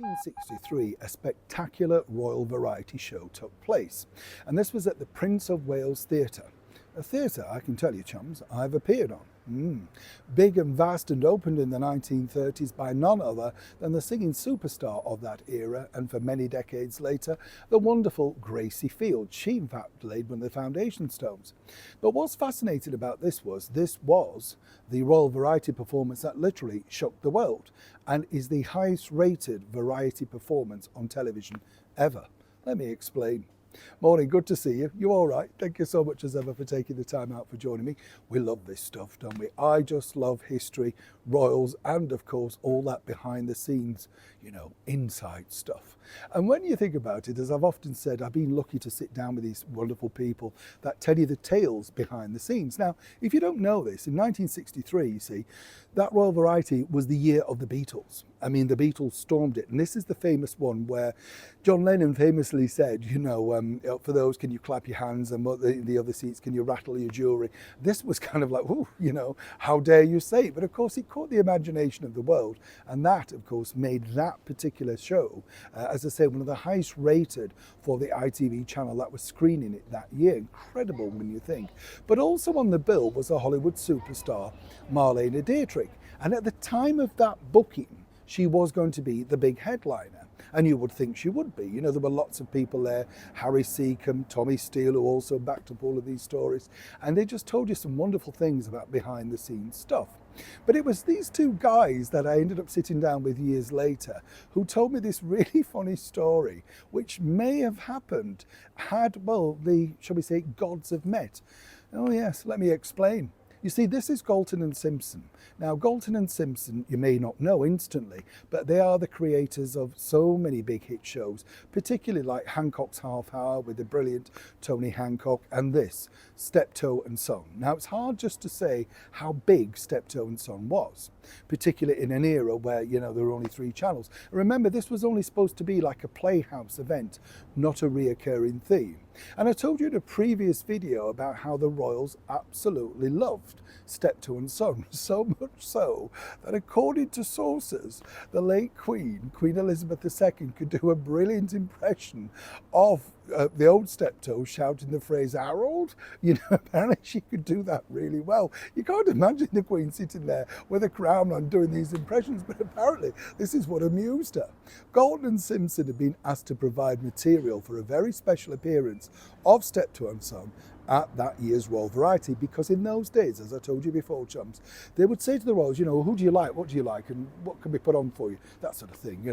1963, a spectacular royal variety show took place, and this was at the Prince of Wales Theatre. A theatre, I can tell you, chums, I've appeared on. Big and vast, and opened in the 1930s by none other than the singing superstar of that era, and for many decades later, the wonderful Gracie Field. She, in fact, laid one of the foundation stones. But what's fascinating about this was the royal variety performance that literally shook the world, and is the highest rated variety performance on television ever. Let me explain. Morning, good to see you. You all right? Thank you so much as ever for taking the time out for joining me. We love this stuff, don't we? I just love history, royals, and of course all that behind the scenes, inside stuff. And when you think about it, as I've often said, I've been lucky to sit down with these wonderful people that tell you the tales behind the scenes. Now, if you don't know this, in 1963, you see, that royal variety was the year of the Beatles. I mean, the Beatles stormed it. And this is the famous one where John Lennon famously said, for those, can you clap your hands? And the other seats, can you rattle your jewelry? This was kind of like, how dare you say it? But of course, it caught the imagination of the world. And that, of course, made that particular show, as I say, one of the highest rated for the ITV channel that was screening it that year. Incredible when you think. But also on the bill was a Hollywood superstar, Marlene Dietrich. And at the time of that booking, she was going to be the big headliner. And you would think she would be. There were lots of people there, Harry Seacombe, Tommy Steele, who also backed up all of these stories. And they just told you some wonderful things about behind the scenes stuff. But it was these two guys that I ended up sitting down with years later who told me this really funny story, which may have happened had, shall we say, gods have met. Oh yes, let me explain. You see, this is Galton and Simpson. Now, Galton and Simpson, you may not know instantly, but they are the creators of so many big hit shows, particularly like Hancock's Half Hour with the brilliant Tony Hancock, and this, Steptoe and Son. Now, it's hard just to say how big Steptoe and Son was, particularly in an era where, there were only 3 channels. Remember, this was only supposed to be like a playhouse event, not a reoccurring theme. And I told you in a previous video about how the royals absolutely loved Steptoe and Son, so much so that according to sources, the late Queen Elizabeth II, could do a brilliant impression of the old Steptoe shouting the phrase "Harold." Apparently she could do that really well. You can't imagine the Queen sitting there with a crown on doing these impressions, but apparently this is what amused her. Galton and Simpson had been asked to provide material for a very special appearance of Steptoe and Son at that year's Royal Variety, because in those days, as I told you before, chums, they would say to the royals, who do you like, what do you like, and what can we put on for you, that sort of thing,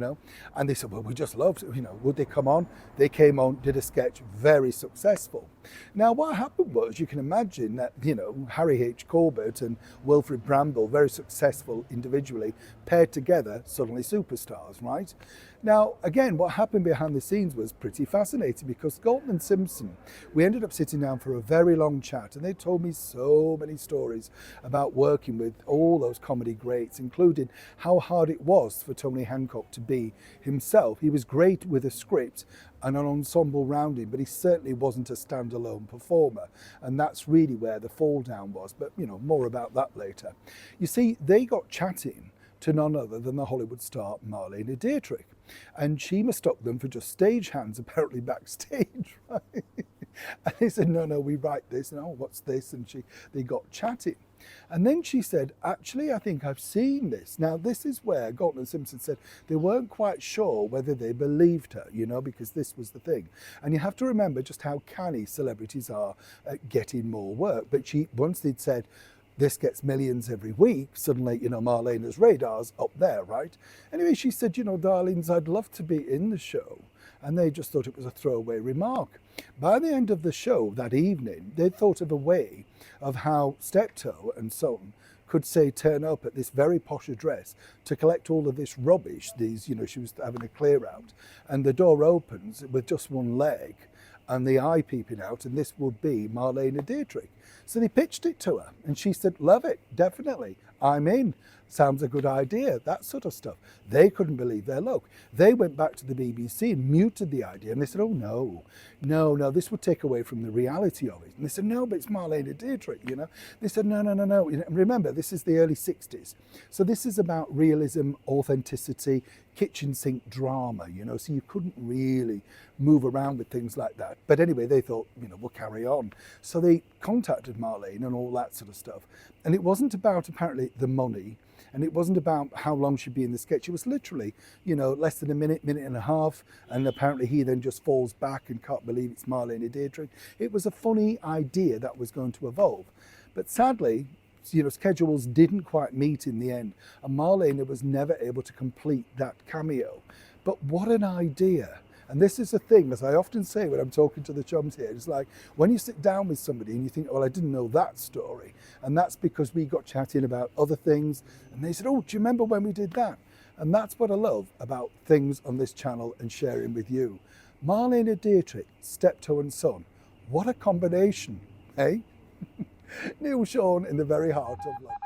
And they said, well, we just loved it, would they come on? They came on, did a sketch, very successful. Now, what happened was, you can imagine that, Harry H. Corbett and Wilfrid Bramble, very successful individually, paired together, suddenly superstars, right? Now, again, what happened behind the scenes was pretty fascinating, because Galton and Simpson, we ended up sitting down for a very long chat, and they told me so many stories about working with all those comedy greats, including how hard it was for Tony Hancock to be himself. He was great with a script and an ensemble round him, but he certainly wasn't a standalone performer. And that's really where the fall down was. But, more about that later. You see, they got chatting to none other than the Hollywood star Marlene Dietrich. And she mistook them for just stagehands, apparently backstage, right? And they said, no, we write this, and what's this? And they got chatting. And then she said, actually, I think I've seen this. Now, this is where Galton and Simpson said they weren't quite sure whether they believed her, because this was the thing. And you have to remember just how canny celebrities are at getting more work. But once they'd said, this gets millions every week, suddenly, Marlene's radar's up there, right? Anyway, she said, darlings, I'd love to be in the show. And they just thought it was a throwaway remark. By the end of the show that evening, they'd thought of a way of how Steptoe and Son could say turn up at this very posh address to collect all of this rubbish. She was having a clear out, and the door opens with just one leg and the eye peeping out, and this would be Marlene Dietrich. So they pitched it to her, and she said, love it, definitely. I'm in. Sounds a good idea, that sort of stuff. They couldn't believe their luck. They went back to the BBC and muted the idea, and they said, oh no, this would take away from the reality of it. And they said, no, but it's Marlene and Dietrich, you know. They said, no. You know, remember, this is the early 60s. So this is about realism, authenticity, kitchen sink drama, you know, so you couldn't really move around with things like that. But anyway, they thought, you know, we'll carry on. So they contacted Marlene and all that sort of stuff. And it wasn't about apparently the money, and it wasn't about how long she'd be in the sketch. It was literally, you know, less than a minute and a half. And apparently he then just falls back and can't believe it's Marlene and Dietrich. It was a funny idea that was going to evolve. But sadly, you know, schedules didn't quite meet in the end, and Marlene was never able to complete that cameo. But what an idea. And this is the thing, as I often say when I'm talking to the chums here, it's like when you sit down with somebody and you think, well, I didn't know that story. And that's because we got chatting about other things. And they said, oh, do you remember when we did that? And that's what I love about things on this channel and sharing with you. Marlene and Dietrich, Steptoe and Son. What a combination, eh? Neil Sean in the very heart of London.